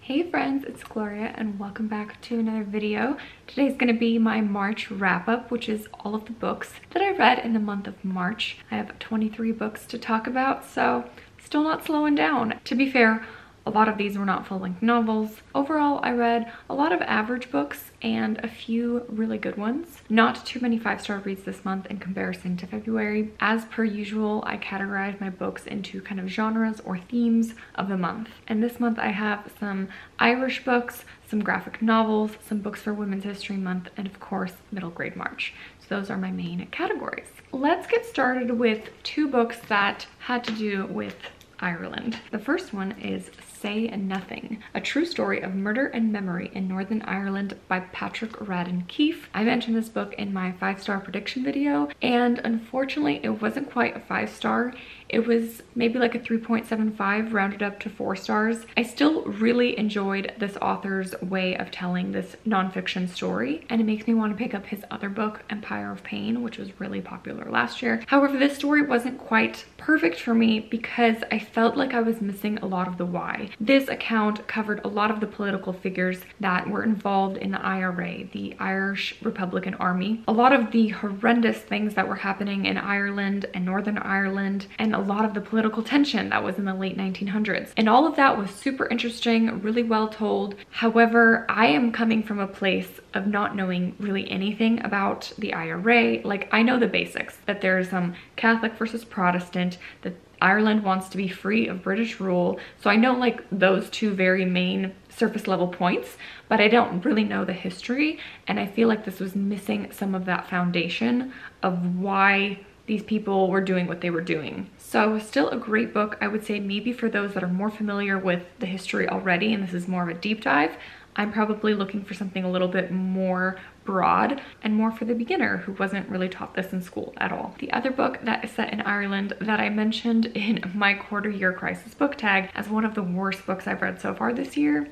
Hey friends, it's Gloria and welcome back to another video. Today's going to be my March wrap-up, which is all of the books that I read in the month of March. I have 23 books to talk about, so still not slowing down. To be fair, a lot of these were not full-length novels. Overall, I read a lot of average books and a few really good ones. Not too many 5-star reads this month in comparison to February. As per usual, I categorize my books into kind of genres or themes of the month. And this month I have some Irish books, some graphic novels, some books for Women's History Month, and of course, middle grade March. So those are my main categories. Let's get started with two books that had to do with Ireland. The first one is Say Nothing, a true story of murder and memory in Northern Ireland by Patrick Radden Keefe. I mentioned this book in my 5-star prediction video, and unfortunately it wasn't quite a 5-star. It was maybe like a 3.75 rounded up to 4 stars. I still really enjoyed this author's way of telling this nonfiction story, and it makes me want to pick up his other book, Empire of Pain, which was really popular last year. However, this story wasn't quite perfect for me because I felt like I was missing a lot of the why. This account covered a lot of the political figures that were involved in the IRA, the Irish Republican Army, a lot of the horrendous things that were happening in Ireland and Northern Ireland, and a lot of the political tension that was in the late 1900s. And all of that was super interesting, really well told. However, I am coming from a place of not knowing really anything about the IRA. Like, I know the basics, that there's Catholic versus Protestant, that Ireland wants to be free of British rule. So I know like those two very main surface level points, but I don't really know the history. And I feel like this was missing some of that foundation of why these people were doing what they were doing. So still a great book. I would say maybe for those that are more familiar with the history already, and this is more of a deep dive, I'm probably looking for something a little bit more broad and more for the beginner who wasn't really taught this in school at all. The other book that is set in Ireland that I mentioned in my quarter year crisis book tag as one of the worst books I've read so far this year,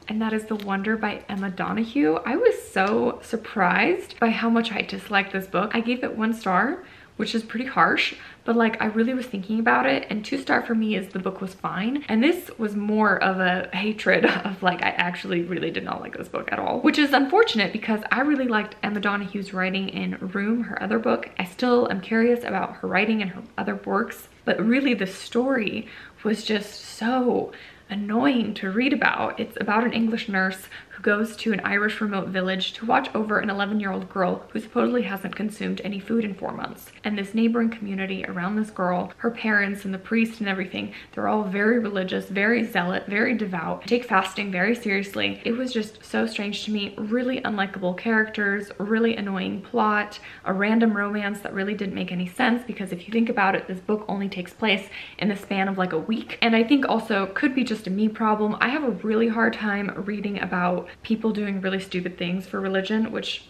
and that is The Wonder by Emma Donoghue. I was so surprised by how much I disliked this book. I gave it 1 star, which is pretty harsh, but like I really was thinking about it, and 2-star for me is the book was fine. And this was more of a hatred of like, I actually really did not like this book at all, which is unfortunate because I really liked Emma Donoghue's writing in Room, her other book. I still am curious about her writing and her other works, but really the story was just so annoying to read about. It's about an English nurse who goes to an Irish remote village to watch over an 11-year-old girl who supposedly hasn't consumed any food in 4 months. And this neighboring community around this girl, her parents and the priest and everything, they're all very religious, very zealot, very devout, take fasting very seriously. It was just so strange to me. Really unlikable characters, really annoying plot, a random romance that really didn't make any sense because if you think about it, this book only takes place in the span of like a week. And I think also could be just a me problem. I have a really hard time reading about people doing really stupid things for religion, which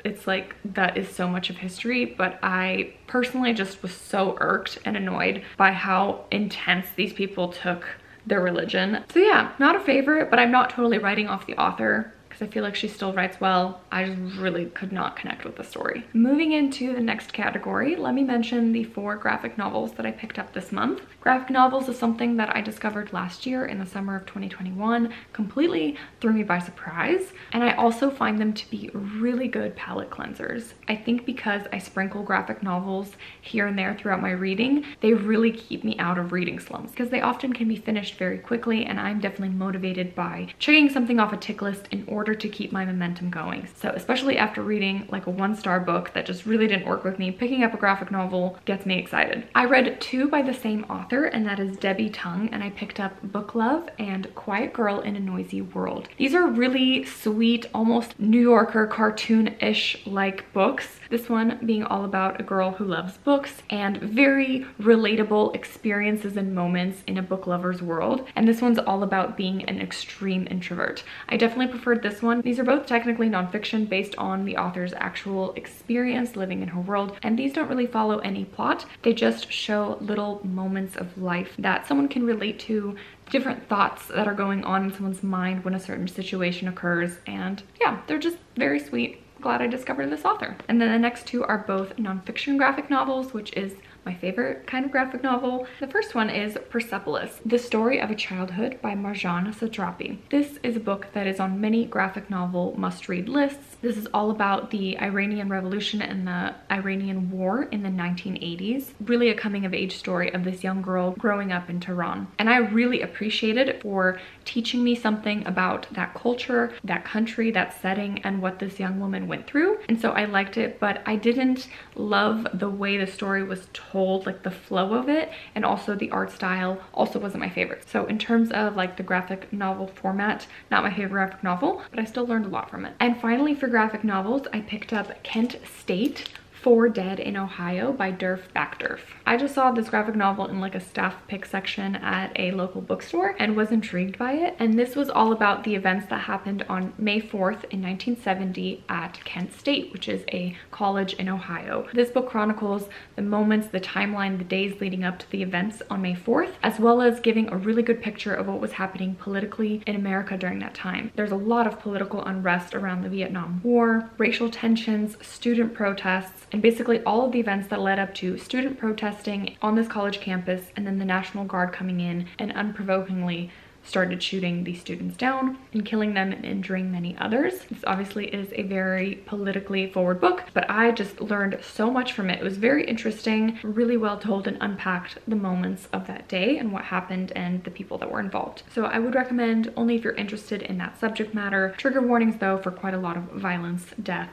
it's like that is so much of history, but I personally just was so irked and annoyed by how intense these people took their religion. So yeah, not a favorite, but I'm not totally writing off the author because I feel like she still writes well. I just really could not connect with the story. Moving into the next category, let me mention the 4 graphic novels that I picked up this month. Graphic novels is something that I discovered last year in the summer of 2021, completely threw me by surprise, and I also find them to be really good palette cleansers. I think because I sprinkle graphic novels here and there throughout my reading, they really keep me out of reading slumps because they often can be finished very quickly, and I'm definitely motivated by checking something off a tick list in order to keep my momentum going. So especially after reading like a 1-star book that just really didn't work with me, picking up a graphic novel gets me excited. I read 2 by the same author, and that is Debbie Tung, and I picked up Book Love and Quiet Girl in a Noisy World. These are really sweet, almost New Yorker cartoon-ish like books. This one being all about a girl who loves books and very relatable experiences and moments in a book lover's world. And this one's all about being an extreme introvert. I definitely preferred this one. These are both technically nonfiction based on the author's actual experience living in her world, and these don't really follow any plot. They just show little moments of life that someone can relate to, different thoughts that are going on in someone's mind when a certain situation occurs, and yeah, they're just very sweet. Glad I discovered this author. And then the next 2 are both nonfiction graphic novels, which is my favorite kind of graphic novel. The first one is Persepolis, The Story of a Childhood by Marjane Satrapi. This is a book that is on many graphic novel must-read lists. This is all about the Iranian Revolution and the Iranian War in the 1980s. Really a coming-of-age story of this young girl growing up in Tehran. And I really appreciated it for teaching me something about that culture, that country, that setting, and what this young woman went through. And so I liked it, but I didn't love the way the story was told, like the flow of it, and also the art style also wasn't my favorite. So in terms of like the graphic novel format, not my favorite graphic novel, but I still learned a lot from it. And finally, for graphic novels, I picked up Kent State, 4 Dead in Ohio by Durf Backdurf. I just saw this graphic novel in like a staff pick section at a local bookstore and was intrigued by it. And this was all about the events that happened on May 4th in 1970 at Kent State, which is a college in Ohio. This book chronicles the moments, the timeline, the days leading up to the events on May 4th, as well as giving a really good picture of what was happening politically in America during that time. There's a lot of political unrest around the Vietnam War, racial tensions, student protests, and basically all of the events that led up to student protesting on this college campus, and then the National Guard coming in and unprovokingly started shooting these students down and killing them and injuring many others. This obviously is a very politically forward book, but I just learned so much from it. It was very interesting, really well told, and unpacked the moments of that day and what happened and the people that were involved. So I would recommend only if you're interested in that subject matter. Trigger warnings though for quite a lot of violence, death,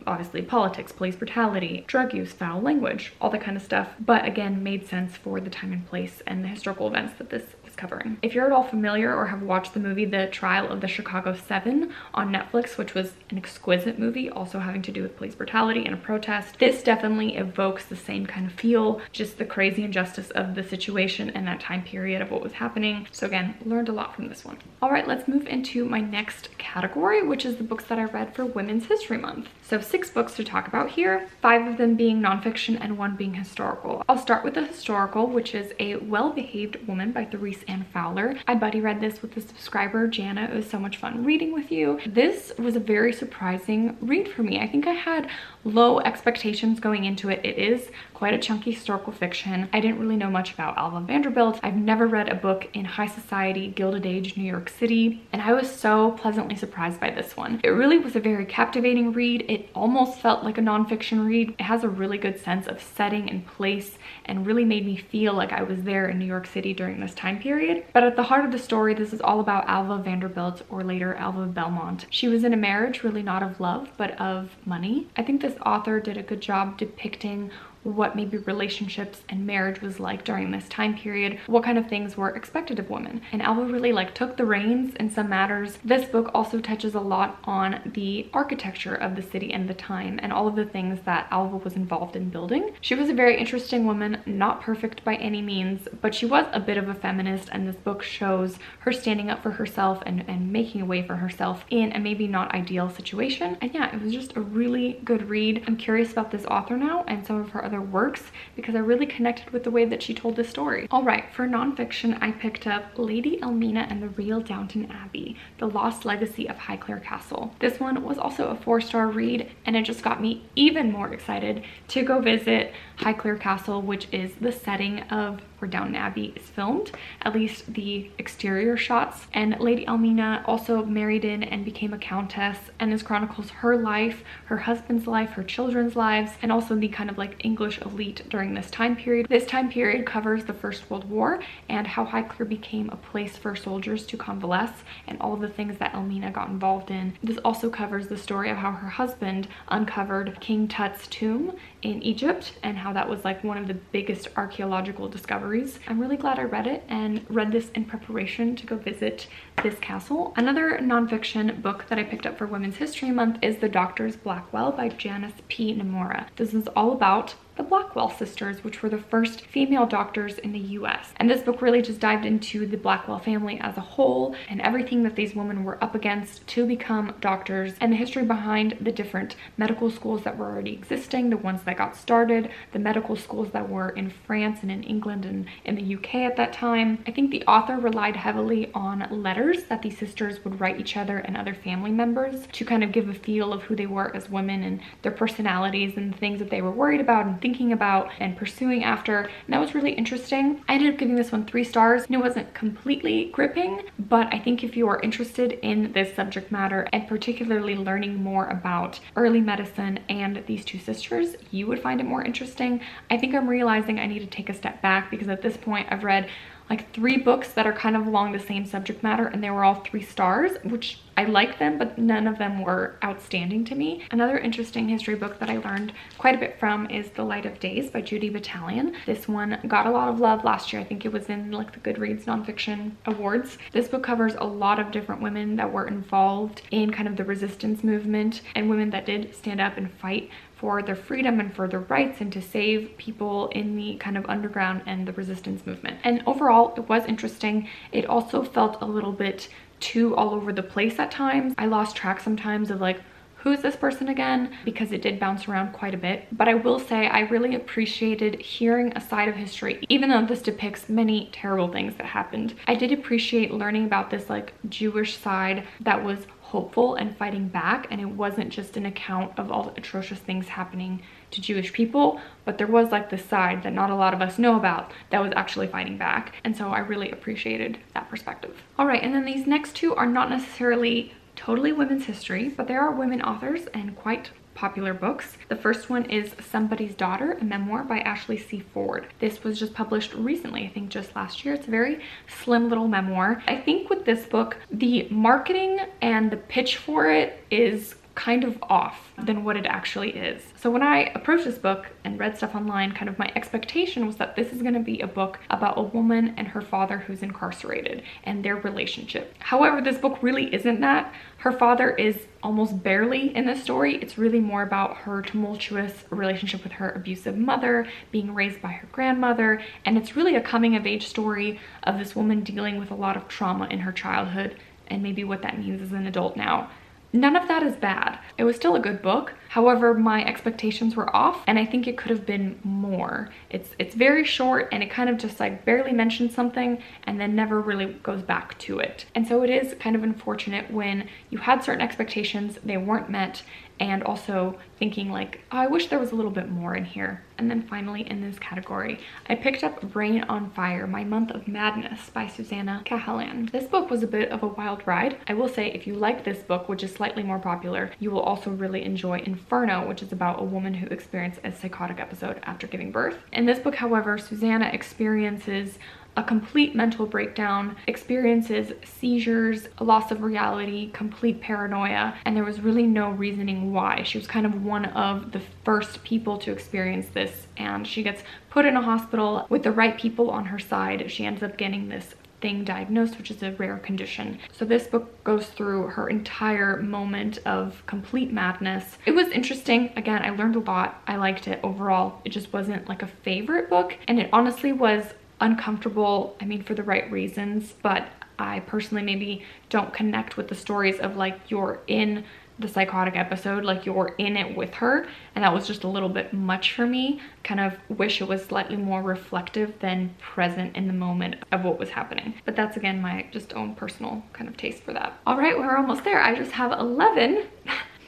obviously politics, police brutality, drug use, foul language, all that kind of stuff, but again made sense for the time and place and the historical events that this is covering. If you're at all familiar or have watched the movie The Trial of the Chicago 7 on Netflix, which was an exquisite movie also having to do with police brutality and a protest, this definitely evokes the same kind of feel, just the crazy injustice of the situation and that time period of what was happening. So again, learned a lot from this one. All right, let's move into my next category, which is the books that I read for Women's History Month. So 6 books to talk about here, 5 of them being nonfiction and 1 being historical. I'll start with the historical, which is A Well-Behaved Woman by Therese Ann Fowler. I buddy read this with a subscriber, Jana. It was so much fun reading with you. This was a very surprising read for me. I think I had low expectations going into it. It is quite a chunky historical fiction. I didn't really know much about Alva Vanderbilt. I've never read a book in high society, Gilded Age, New York City, and I was so pleasantly surprised by this one. It really was a very captivating read. It almost felt like a nonfiction read. It has a really good sense of setting and place and really made me feel like I was there in New York City during this time period. But at the heart of the story, this is all about Alva Vanderbilt, or later Alva Belmont. She was in a marriage really not of love, but of money. I think this author did a good job depicting what maybe relationships and marriage was like during this time period, what kind of things were expected of women. And Alva really took the reins in some matters. This book also touches a lot on the architecture of the city and the time and all of the things that Alva was involved in building. She was a very interesting woman, not perfect by any means, but she was a bit of a feminist, and this book shows her standing up for herself and making a way for herself in a maybe not ideal situation. And yeah, it was just a really good read. I'm curious about this author now and some of her other works because I really connected with the way that she told this story. All right, for nonfiction, I picked up Lady Elmina and the Real Downton Abbey, The Lost Legacy of Highclere Castle. This one was also a 4-star read, and it just got me even more excited to go visit Highclere Castle, which is the setting of where Downton Abbey is filmed, at least the exterior shots. And Lady Elmina also married in and became a countess, and this chronicles her life, her husband's life, her children's lives, and also the kind of English elite during this time period. This time period covers the First World War and how Highclere became a place for soldiers to convalesce and all the things that Elmina got involved in. This also covers the story of how her husband uncovered King Tut's tomb in Egypt and how that was one of the biggest archaeological discoveries. I'm really glad I read it and read this in preparation to go visit this castle. Another nonfiction book that I picked up for Women's History Month is The Doctor's Blackwell by Janice P. Nomura. This is all about the Blackwell sisters, which were the first female doctors in the US. And this book really just dived into the Blackwell family as a whole and everything that these women were up against to become doctors, and the history behind the different medical schools that were already existing, the ones that got started, the medical schools that were in France and in England and in the UK at that time. I think the author relied heavily on letters letters that these sisters would write each other and other family members to kind of give a feel of who they were as women and their personalities and the things that they were worried about and thinking about and pursuing after. And that was really interesting. I ended up giving this one 3 stars, and it wasn't completely gripping, but I think if you are interested in this subject matter and particularly learning more about early medicine and these 2 sisters, you would find it more interesting. I think I'm realizing I need to take a step back, because at this point I've read like 3 books that are kind of along the same subject matter, and they were all 3 stars, which I like them, but none of them were outstanding to me. Another interesting history book that I learned quite a bit from is The Light of Days by Judy Battalion. This one got a lot of love last year. I think it was in like the Goodreads nonfiction awards. This book covers a lot of different women that were involved in kind of the resistance movement, and women that did stand up and fight for their freedom and for their rights and to save people in the kind of underground and the resistance movement. And overall, it was interesting. It also felt a little bit too all over the place at times. I lost track sometimes of like, who's this person again? Because it did bounce around quite a bit. But I will say I really appreciated hearing a side of history. Even though this depicts many terrible things that happened, I did appreciate learning about this like Jewish side that was hopeful and fighting back, and it wasn't just an account of all the atrocious things happening to Jewish people, but there was like this side that not a lot of us know about that was actually fighting back. And so I really appreciated that perspective. All right, and then these next 2 are not necessarily totally women's history, but there are women authors and quite popular books. The first one is Somebody's Daughter, a memoir by Ashley C. Ford. This was just published recently, I think just last year. It's a very slim little memoir. I think with this book, the marketing and the pitch for it is kind of off than what it actually is. So when I approached this book and read stuff online, kind of my expectation was that this is going to be a book about a woman and her father who's incarcerated and their relationship. However, this book really isn't that. Her father is almost barely in the story. It's really more about her tumultuous relationship with her abusive mother, being raised by her grandmother, and it's really a coming of age story of this woman dealing with a lot of trauma in her childhood and maybe what that means as an adult now. None of that is bad. It was still a good book. However, my expectations were off, and I think it could have been more. It's very short, and it kind of just like barely mentions something and then never really goes back to it. And so it is kind of unfortunate when you had certain expectations, they weren't met, and also thinking like, oh, I wish there was a little bit more in here. And then finally in this category, I picked up Rain on Fire, My Month of Madness by Susanna Cahalan. This book was a bit of a wild ride. I will say if you like this book, which is slightly more popular, you will also really enjoy Inferno, which is about a woman who experienced a psychotic episode after giving birth. In this book, however, Susanna experiences a complete mental breakdown, experiences seizures, a loss of reality, complete paranoia, and there was really no reasoning why. She was kind of one of the first people to experience this, and she gets put in a hospital with the right people on her side. She ends up getting this thing diagnosed, which is a rare condition. So this book goes through her entire moment of complete madness. It was interesting. Again, I learned a lot. I liked it overall. It just wasn't like a favorite book, and it honestly was uncomfortable, I mean, for the right reasons, but I personally maybe don't connect with the stories of like you're in the psychotic episode, like you're in it with her, and that was just a little bit much for me. Kind of wish it was slightly more reflective than present in the moment of what was happening. But that's again my just own personal kind of taste for that. All right, we're almost there. I just have 11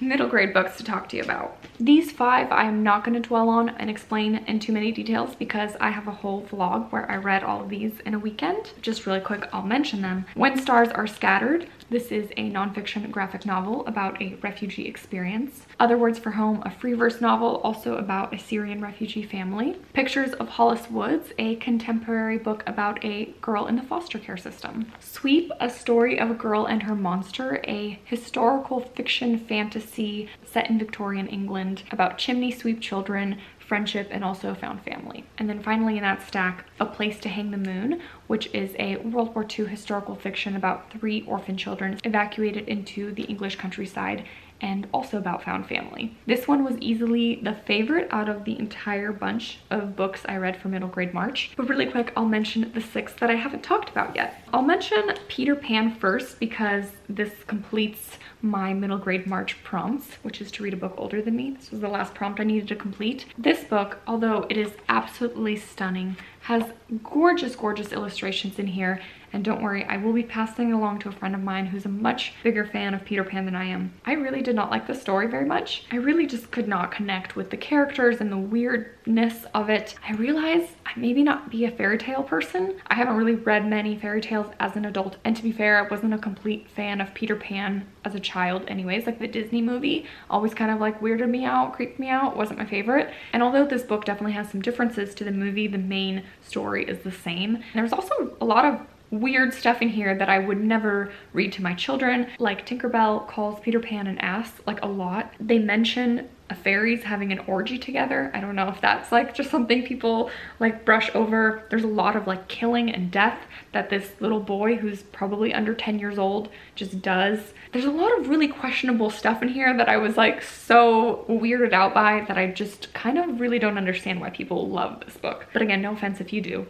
middle grade books to talk to you about. These 5 I am not going to dwell on and explain in too many details because I have a whole vlog where I read all of these in a weekend. Just really quick, I'll mention them. When Stars Are Scattered. This is a nonfiction graphic novel about a refugee experience. Other Words for Home, a free verse novel also about a Syrian refugee family. Pictures of Hollis Woods, a contemporary book about a girl in the foster care system. Sweep, a story of a girl and her monster, a historical fiction fantasy set in Victorian England about chimney sweep children, friendship, and also found family. And then finally in that stack, A Place to Hang the Moon, which is a World War II historical fiction about 3 orphan children evacuated into the English countryside, and also about found family. This one was easily the favorite out of the entire bunch of books I read for middle grade March. But really quick, I'll mention the 6 that I haven't talked about yet. I'll mention Peter Pan first because this completes my middle grade March prompts, which is to read a book older than me. This was the last prompt I needed to complete. This book, although it is absolutely stunning, has gorgeous, gorgeous illustrations in here, And don't worry, I will be passing it along to a friend of mine who's a much bigger fan of Peter Pan than I am. I really did not like the story very much. I really just could not connect with the characters and the weirdness of it. I realized I maybe not be a fairy tale person. I haven't really read many fairy tales as an adult, and to be fair, I wasn't a complete fan of Peter Pan as a child anyways. Like the Disney movie always kind of like weirded me out, creeped me out, wasn't my favorite. And although this book definitely has some differences to the movie, the main story is the same. And there's also a lot of weird stuff in here that I would never read to my children. Like Tinkerbell calls Peter Pan an ass like a lot. They mention fairies having an orgy together. I don't know if that's like just something people like brush over. There's a lot of like killing and death that this little boy who's probably under 10 years old just does. There's a lot of really questionable stuff in here that I was like so weirded out by that I just kind of really don't understand why people love this book. But again, no offense if you do.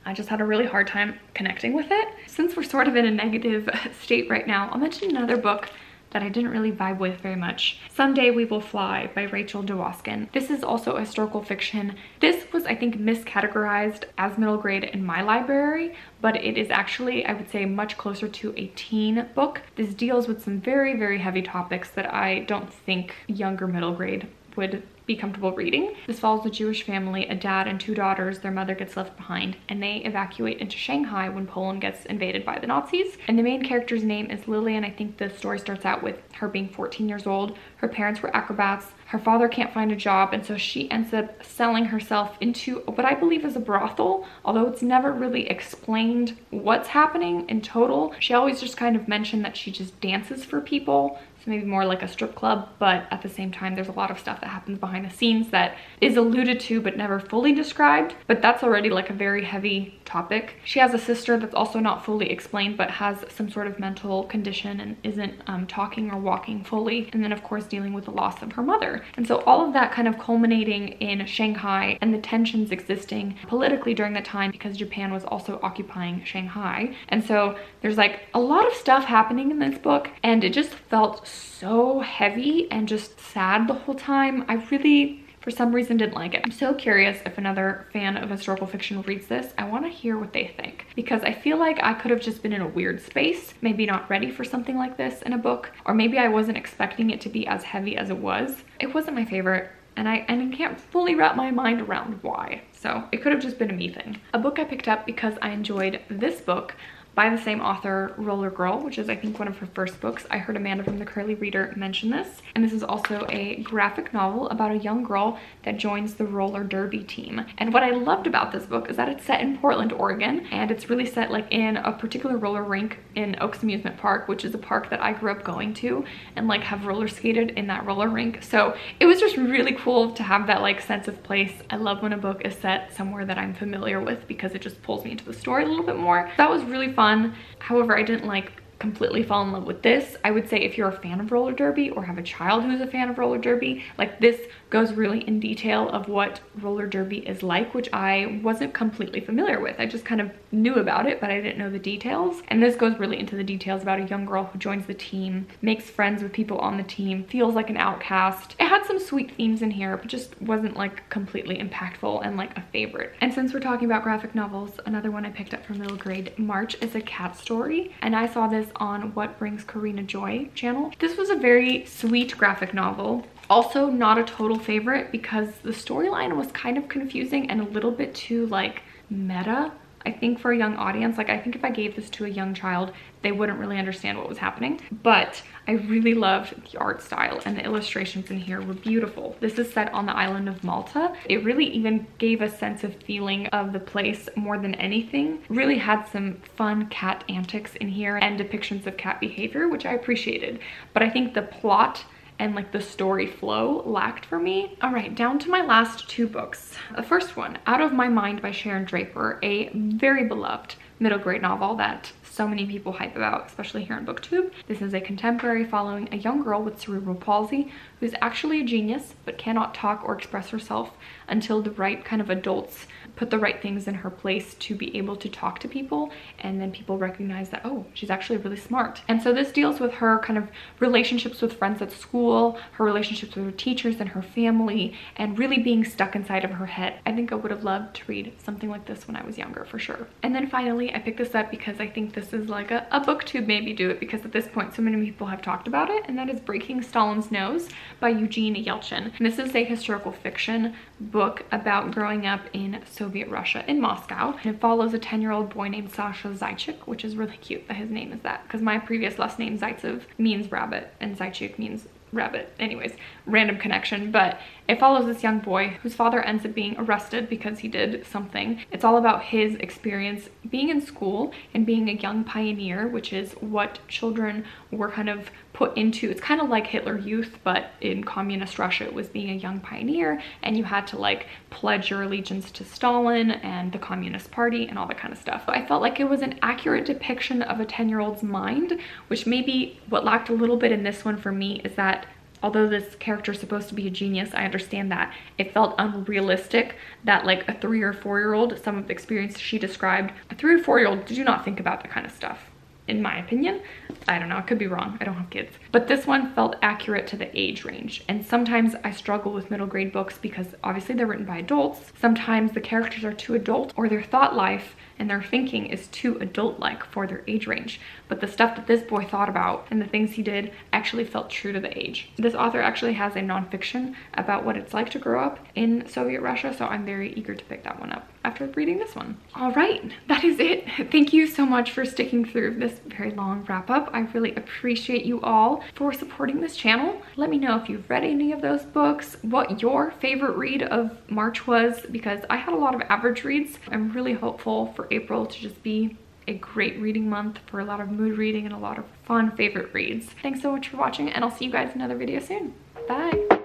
I just had a really hard time connecting with it. Since we're sort of in a negative state right now, I'll mention another book that I didn't really vibe with very much. Someday We Will Fly by Rachel Dwoskin. This is also a historical fiction. This was, I think, miscategorized as middle grade in my library, but it is actually, I would say, much closer to a teen book. This deals with some very, very heavy topics that I don't think younger middle grade would be comfortable reading. This follows a Jewish family, a dad and two daughters. Their mother gets left behind and they evacuate into Shanghai when Poland gets invaded by the Nazis. And the main character's name is Lillian. I think the story starts out with her being 14 years old. Her parents were acrobats. Her father can't find a job, and so she ends up selling herself into what I believe is a brothel, although it's never really explained what's happening in total. She always just kind of mentioned that she just dances for people, so maybe more like a strip club, but at the same time there's a lot of stuff that happens behind the scenes that is alluded to but never fully described, but that's already like a very heavy topic. She has a sister that's also not fully explained but has some sort of mental condition and isn't talking or walking fully, and then of course dealing with the loss of her mother. And so all of that kind of culminating in Shanghai and the tensions existing politically during that time because Japan was also occupying Shanghai. And so there's like a lot of stuff happening in this book, and it just felt so heavy and just sad the whole time. I really, for some reason, didn't like it. I'm so curious if another fan of historical fiction reads this. I want to hear what they think, because I feel like I could have just been in a weird space, maybe not ready for something like this in a book, or maybe I wasn't expecting it to be as heavy as it was. It wasn't my favorite, and I can't fully wrap my mind around why. So it could have just been a me thing. A book I picked up because I enjoyed this book by the same author, Roller Girl, which is I think one of her first books. I heard Amanda from the Curly Reader mention this. And this is also a graphic novel about a young girl that joins the roller derby team. And what I loved about this book is that it's set in Portland, Oregon, and it's really set like in a particular roller rink in Oaks Amusement Park, which is a park that I grew up going to and like have roller skated in that roller rink. So it was just really cool to have that like sense of place. I love when a book is set somewhere that I'm familiar with because it just pulls me into the story a little bit more. That was really fun. However, I didn't like completely fall in love with this. I would say if you're a fan of roller derby or have a child who's a fan of roller derby, like this goes really in detail of what roller derby is like, which I wasn't completely familiar with. I just kind of knew about it, but I didn't know the details. And this goes really into the details about a young girl who joins the team, makes friends with people on the team, feels like an outcast. It had some sweet themes in here, but just wasn't like completely impactful and like a favorite. And since we're talking about graphic novels, another one I picked up from middle grade March is a cat story. And I saw this on What Brings Karina Joy channel. This was a very sweet graphic novel. Also not a total favorite because the storyline was kind of confusing and a little bit too like meta, I think, for a young audience. Like I think if I gave this to a young child, they wouldn't really understand what was happening. But I really loved the art style and the illustrations in here were beautiful. This is set on the island of Malta. It really even gave a sense of feeling of the place more than anything. Really had some fun cat antics in here and depictions of cat behavior, which I appreciated. But I think the plot and like the story flow lacked for me. All right, down to my last two books. The first one, Out of My Mind by Sharon Draper, a very beloved middle grade novel that so many people hype about, especially here on BookTube. This is a contemporary following a young girl with cerebral palsy who's actually a genius but cannot talk or express herself until the right kind of adults put the right things in her place to be able to talk to people, and then people recognize that, oh, she's actually really smart. And so this deals with her kind of relationships with friends at school, her relationships with her teachers and her family, and really being stuck inside of her head. I think I would have loved to read something like this when I was younger, for sure. And then finally, I picked this up because I think this is like a booktube maybe do it, because at this point so many people have talked about it, and that is Breaking Stalin's Nose by Eugene Yelchin. And this is a historical fiction book about growing up in Soviet Russia in Moscow. And it follows a 10-year-old boy named Sasha Zaychik, which is really cute that his name is that, because my previous last name Zaitsev means rabbit and Zaychik means rabbit. Anyways, random connection, but it follows this young boy whose father ends up being arrested because he did something. It's all about his experience being in school and being a young pioneer, which is what children were kind of put into. It's kind of like Hitler Youth, but in communist Russia it was being a young pioneer, and you had to like pledge your allegiance to Stalin and the Communist Party and all that kind of stuff. I felt like it was an accurate depiction of a 10-year-old's mind, which maybe what lacked a little bit in this one for me is that although this character is supposed to be a genius, I understand that it felt unrealistic that like a 3 or 4-year-old, some of the experience she described, a 3 or 4-year-old do not think about that kind of stuff. In my opinion, I don't know, I could be wrong, I don't have kids. But this one felt accurate to the age range. And sometimes I struggle with middle grade books because obviously they're written by adults. Sometimes the characters are too adult, or their thought life and their thinking is too adult-like for their age range. But the stuff that this boy thought about and the things he did actually felt true to the age. This author actually has a nonfiction about what it's like to grow up in Soviet Russia, so I'm very eager to pick that one up after reading this one. All right, that is it. Thank you so much for sticking through this very long wrap-up. I really appreciate you all for supporting this channel. Let me know if you've read any of those books, what your favorite read of March was, because I had a lot of average reads. I'm really hopeful for April to just be a great reading month for a lot of mood reading and a lot of fun favorite reads. Thanks so much for watching, and I'll see you guys in another video soon. Bye.